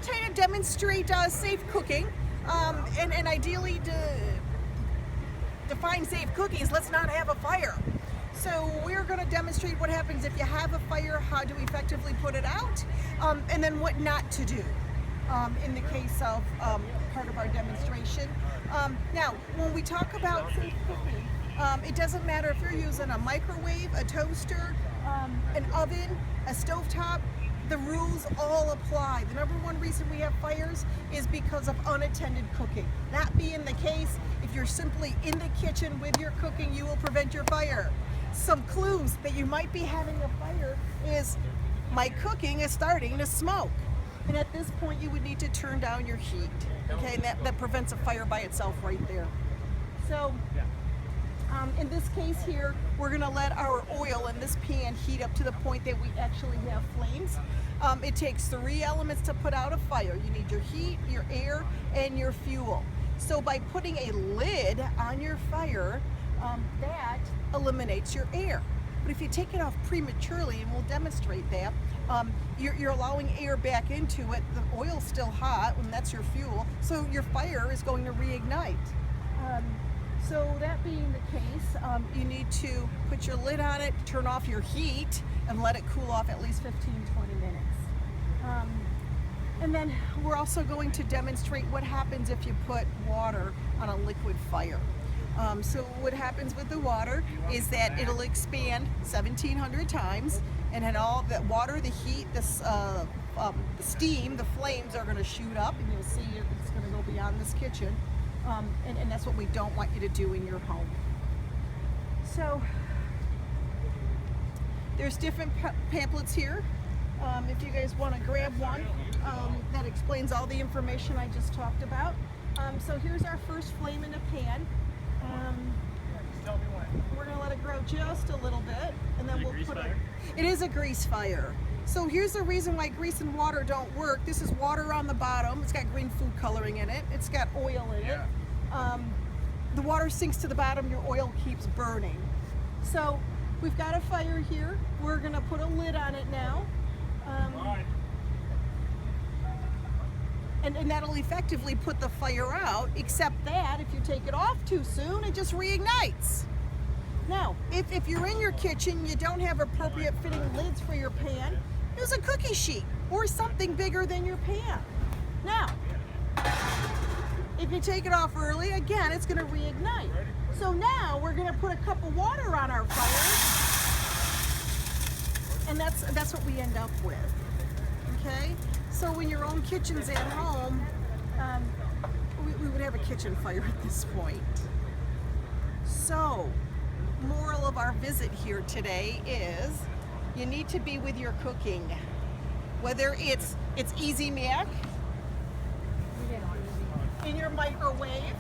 try to demonstrate safe cooking, and ideally define safe cooking is let's not have a fire. So we're going to demonstrate what happens if you have a fire, how to effectively put it out, and then what not to do in the case of part of our demonstration. Now, when we talk about safe cooking, it doesn't matter if you're using a microwave, a toaster, an oven, a stovetop. The rules all apply. The number one reason we have fires is because of unattended cooking. That being the case, if you're simply in the kitchen with your cooking, you will prevent your fire. Some clues that you might be having a fire is my cooking is starting to smoke. And at this point, you would need to turn down your heat. Okay, and that prevents a fire by itself right there. So, in this case here, we're going to let our oil in this pan heat up to the point that we actually have flames. It takes 3 elements to put out a fire. You need your heat, your air, and your fuel. So by putting a lid on your fire, that eliminates your air. But if you take it off prematurely, and we'll demonstrate that, you're allowing air back into it. The oil's still hot, and that's your fuel, so your fire is going to reignite. So that being the case, you need to put your lid on it, turn off your heat, and let it cool off at least 15-20 minutes. And then we're also going to demonstrate what happens if you put water on a liquid fire. So what happens with the water is that it'll expand 1,700 times, and then all the water, the heat, the steam, the flames are going to shoot up, and you'll see it's going to go beyond this kitchen. And that's what we don't want you to do in your home. So there's different pamphlets here. If you guys want to grab one that explains all the information I just talked about. So here's our first flame in the pan. We're going to let it grow just a little bit, and then we'll put it. It is a grease fire. So here's the reason why grease and water don't work. This is water on the bottom. It's got green food coloring in it. It's got oil in it. The water sinks to the bottom. Your oil keeps burning. So we've got a fire here. We're going to put a lid on it now. And that'll effectively put the fire out, except that if you take it off too soon, it just reignites. Now, if you're in your kitchen, you don't have appropriate fitting lids for your pan, use a cookie sheet or something bigger than your pan. Now, if you take it off early, again, it's going to reignite. So now we're going to put a cup of water on our fire, and that's what we end up with. Okay? So in your own kitchens at home, we would have a kitchen fire at this point. So, moral of our visit here today is you need to be with your cooking. Whether it's Easy Mac, in your microwave.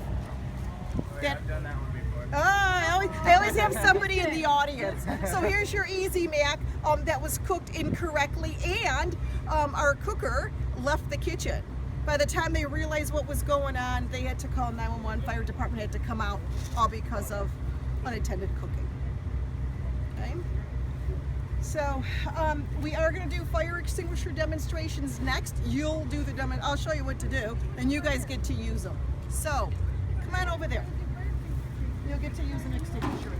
I've done that one before. I always have somebody in the audience. So here's your Easy Mac that was cooked incorrectly, and our cooker left the kitchen. By the time they realized what was going on, they had to call 911, fire department had to come out, all because of unattended cooking. Okay? So we are going to do fire extinguisher demonstrations next. You'll do the demo. I'll show you what to do, and you guys get to use them. So come on over there. You'll get to use an extinguisher.